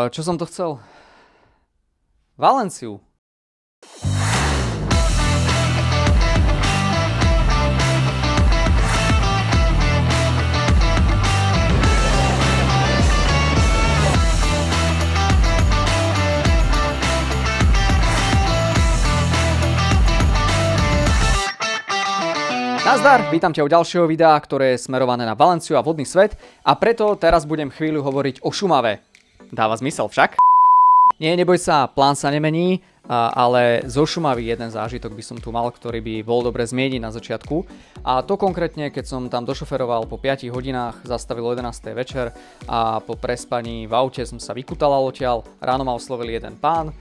Čo som to chcel? Valenciu. Nazdar, vítam ťa u ďalšieho videa, ktoré je smerované na Valenciu a vodný svet a preto teraz budem chvíľu hovoriť o Šumave. Dáva zmysel však? Nie, neboj sa, plán sa nemení, ale zo Šumavy jeden zážitok by som tu mal, ktorý by bol dobre zmieniť na začiatku. A to konkrétne, keď som tam došoferoval po 5 hodinách, zastavil 11. večer a po prespaní v aute som sa vykutalal odtiaľ. Ráno ma oslovil jeden pán,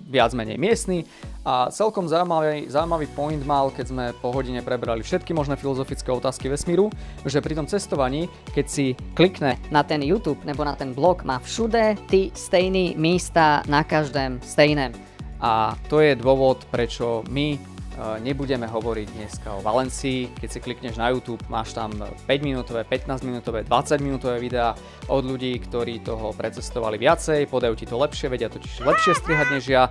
viac menej miestny. A celkom zaujímavý point mal, keď sme po hodine prebrali všetky možné filozofické otázky vesmíru, že pri tom cestovaní, keď si klikne na ten YouTube nebo na ten blog, má všude ty stejné místa, na každém stejném. A to je dôvod, prečo my nebudeme hovoriť dneska o Valencii. Keď si klikneš na YouTube, máš tam 5-minútové, 15-minútové, 20-minútové videá od ľudí, ktorí toho precestovali viacej, podajú ti to lepšie, vedia totiž lepšie strihať než ja.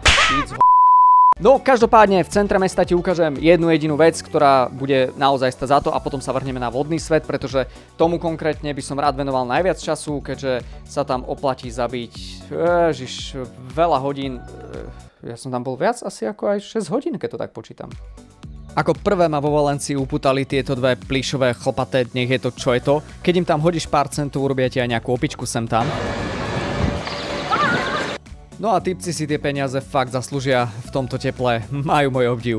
No, každopádne v centre mesta ti ukážem jednu jedinú vec, ktorá bude naozaj stať za to a potom sa vrhneme na vodný svet, pretože tomu konkrétne by som rád venoval najviac času, keďže sa tam oplatí zabiť veľa hodín. Ja som tam bol viac asi ako aj 6 hodín, keď to tak počítam. Ako prvé ma vo Valencii upútali tieto dve plyšové chlpaté, nech je to čo je to. Keď im tam hodíš pár centov, urobia ti aj nejakú opičku sem tam. No a typci si tie peniaze fakt zaslúžia v tomto teple, majú môj obdiv.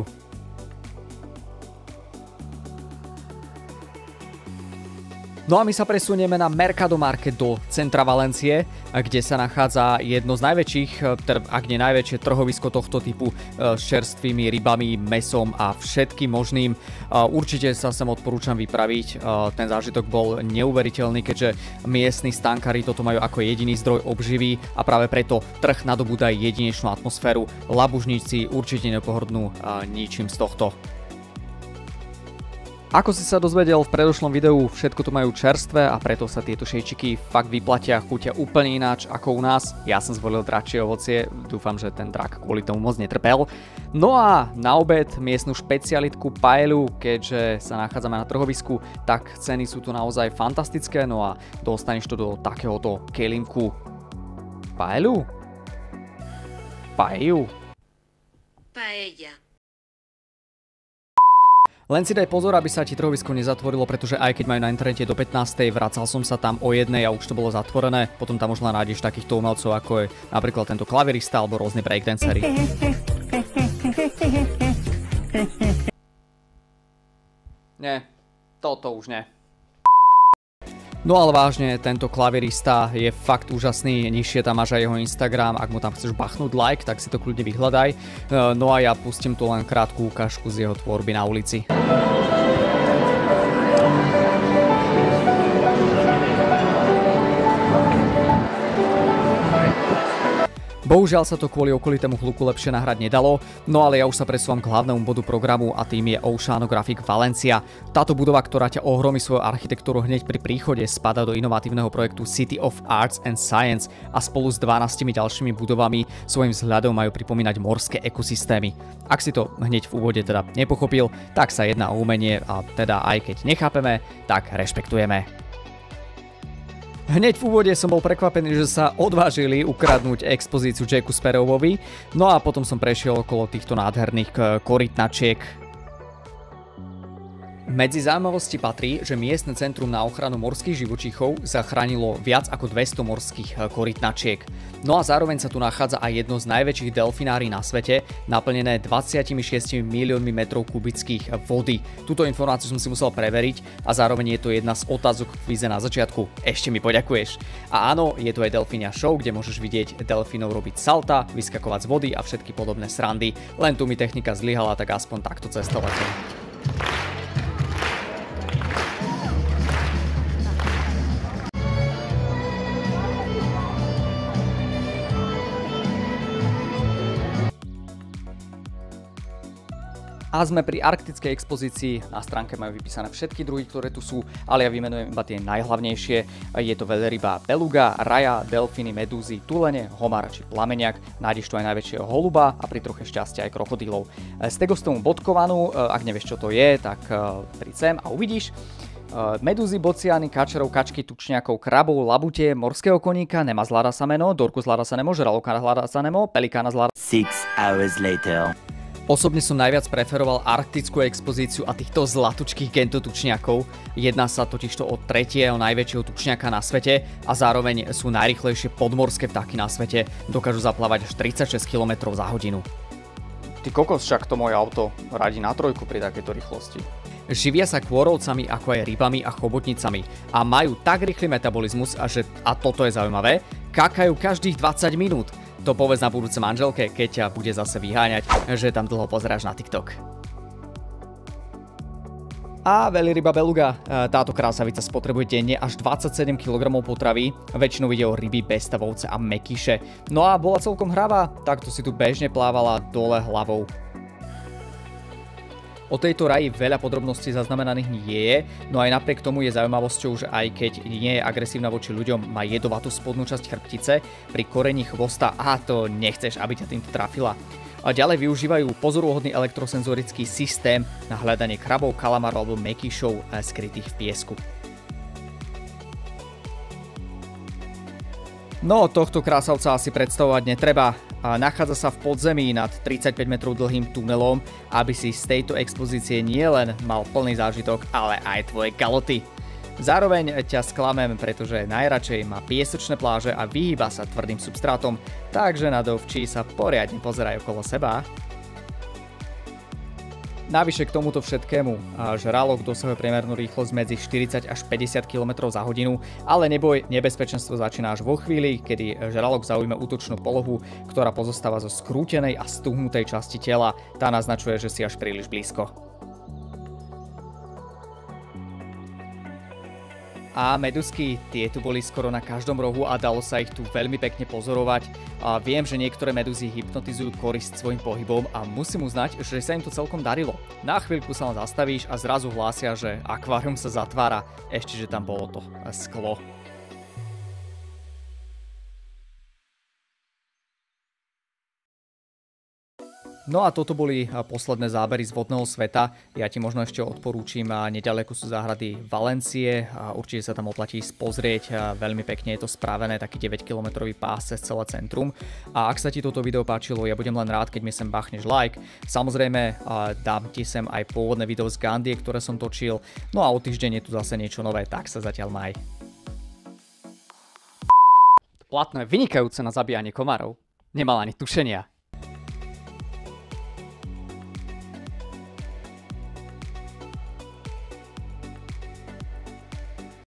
No a my sa presunieme na Mercado Market do centra Valencie, kde sa nachádza jedno z najväčších, ak nie najväčšie trhovisko tohto typu s čerstvými rybami, mesom a všetkým možným. Určite sa sem odporúčam vypraviť, ten zážitok bol neuveriteľný, keďže miestni stánkári toto majú ako jediný zdroj obživy a práve preto trh nadobúda jedinečnú atmosféru. Labužníci určite nepohrdnú ničím z tohto. Ako si sa dozvedel v predošlom videu, všetko tu majú čerstvé a preto sa tieto šejčiky fakt vyplatia, chutia úplne ináč ako u nás. Ja som zvolil dračie ovocie, dúfam, že ten drak kvôli tomu moc netrpel. No a na obed miestnu špecialitku paelu, keďže sa nachádzame na trhovisku, tak ceny sú tu naozaj fantastické, no a dostaneš to do takéhoto kelímku. Paelu? Paelu? Paella. Len si daj pozor, aby sa ti trhovisko nezatvorilo, pretože aj keď majú na internete do 15. vracal som sa tam o 1 a už to bolo zatvorené. Potom tam možno nájdeš takýchto umelcov, ako je napríklad tento klavirista alebo rôzne breakdancery. Nie, toto už nie. No ale vážne, tento klavirista je fakt úžasný, nižšie tam máš aj jeho Instagram, ak mu tam chceš bachnúť like, tak si to kľudne vyhľadaj. No a ja pustím tu len krátku ukážku z jeho tvorby na ulici. Bohužiaľ sa to kvôli okolitému hluku lepšie nahrať nedalo, no ale ja už sa presúvam k hlavnému bodu programu a tým je Oceanographic Valencia. Táto budova, ktorá ťa ohromí svojou architektúrou hneď pri príchode, spadá do inovatívneho projektu City of Arts and Science a spolu s 12 ďalšími budovami svojim vzhľadom majú pripomínať morské ekosystémy. Ak si to hneď v úvode teda nepochopil, tak sa jedná o umenie a teda aj keď nechápeme, tak rešpektujeme. Hneď v úvode som bol prekvapený, že sa odvážili ukradnúť expozíciu Jacku Sparrowovi, no a potom som prešiel okolo týchto nádherných korytnačiek. Medzi zaujímavosti patrí, že miestne centrum na ochranu morských živočíchov zachránilo viac ako 200 morských korytnačiek. No a zároveň sa tu nachádza aj jedno z najväčších delfinárií na svete, naplnené 26 miliónmi metrov kubických vody. Túto informáciu som si musel preveriť a zároveň je to jedna z otázok v kvíze na začiatku. Ešte mi poďakuješ. A áno, je tu aj delfínia show, kde môžeš vidieť delfínov robiť salta, vyskakovať z vody a všetky podobné srandy. Len tu mi technika zlyhala, tak aspoň takto cestovať. A sme pri arktickej expozícii, na stránke majú vypísané všetky druhy, ktoré tu sú, ale ja vymenujem iba tie najhlavnejšie. Je to veľryba beluga, raja, delfíny, medúzy, tulene, homár či plameniak, nájdeš tu aj najväčšieho holuba a pri troche šťastia aj krokodílov. Stegostomu bodkovanú, ak nevieš čo to je, tak príď sem a uvidíš. Medúzy, bociány, kačerov, kačky, tučniakov, krabov, labute, morského koníka, nema zlada sameno, dorku zlada sanemo, žraloka zlada sanemo, pelikána zlada. 6 hours later. Osobne som najviac preferoval arktickú expozíciu a týchto zlatučkých gentotučniakov. Jedná sa totižto o tretieho najväčšieho tučniaka na svete a zároveň sú najrýchlejšie podmorské vtáky na svete. Dokážu zaplávať až 36 km za hodinu. Ty kokos, však to moje auto radí na trojku pri takejto rýchlosti. Živia sa kôrovcami ako aj rybami a chobotnicami a majú tak rýchly metabolizmus, a toto je zaujímavé, kakajú každých 20 minút. To povedz na budúce manželke, keď ťa bude zase vyháňať, že tam dlho pozeráš na TikTok. A veľryba beluga. Táto krásavica spotrebuje denne až 27 kg potravy. Väčšinou ide o ryby, bestavovce a mekíše. No a bola celkom hravá, takto si tu bežne plávala dole hlavou. O tejto raji veľa podrobností zaznamenaných nie je, no aj napriek tomu je zaujímavosťou, že aj keď nie je agresívna voči ľuďom, má jedovatú spodnú časť chrbtice, pri korení chvosta a to nechceš, aby ťa týmto trafila. A ďalej využívajú pozoruhodný elektrosenzorický systém na hľadanie krabov, kalamarov alebo mekíšov skrytých v piesku. No, tohto krásavca asi predstavovať netreba. Nachádza sa v podzemí nad 35 metrov dlhým tunelom, aby si z tejto expozície nielen mal plný zážitok, ale aj tvoje kaloty. Zároveň ťa sklamem, pretože najradšej má piesočné pláže a vyhýba sa tvrdým substrátom, takže nadovčí sa poriadne pozerajú okolo seba. Navyše k tomuto všetkému žralok dosahuje priemernú rýchlosť medzi 40 až 50 km za hodinu, ale neboj, nebezpečenstvo začína až vo chvíli, kedy žralok zaujme útočnú polohu, ktorá pozostáva zo skrútenej a stuhnutej časti tela. Tá naznačuje, že si až príliš blízko. A medúzky, tie tu boli skoro na každom rohu a dalo sa ich tu veľmi pekne pozorovať. A viem, že niektoré medúzy hypnotizujú korisť svojim pohybom a musím uznať, že sa im to celkom darilo. Na chvíľku sa len zastavíš a zrazu hlásia, že akvárium sa zatvára, ešte že tam bolo to sklo. No a toto boli posledné zábery z vodného sveta. Ja ti možno ešte odporúčim, nedaleko sú záhrady Valencie. Určite sa tam oplatí pozrieť, veľmi pekne je to spravené, taký 9-kilometrový pás cez celé centrum. A ak sa ti toto video páčilo, ja budem len rád, keď mi sem bachneš like. Samozrejme, dám ti sem aj pôvodné video z Gandie, ktoré som točil. No a o týždeň je tu zase niečo nové, tak sa zatiaľ maj. Platno je vynikajúce na zabíjanie komárov. Nemal ani tušenia.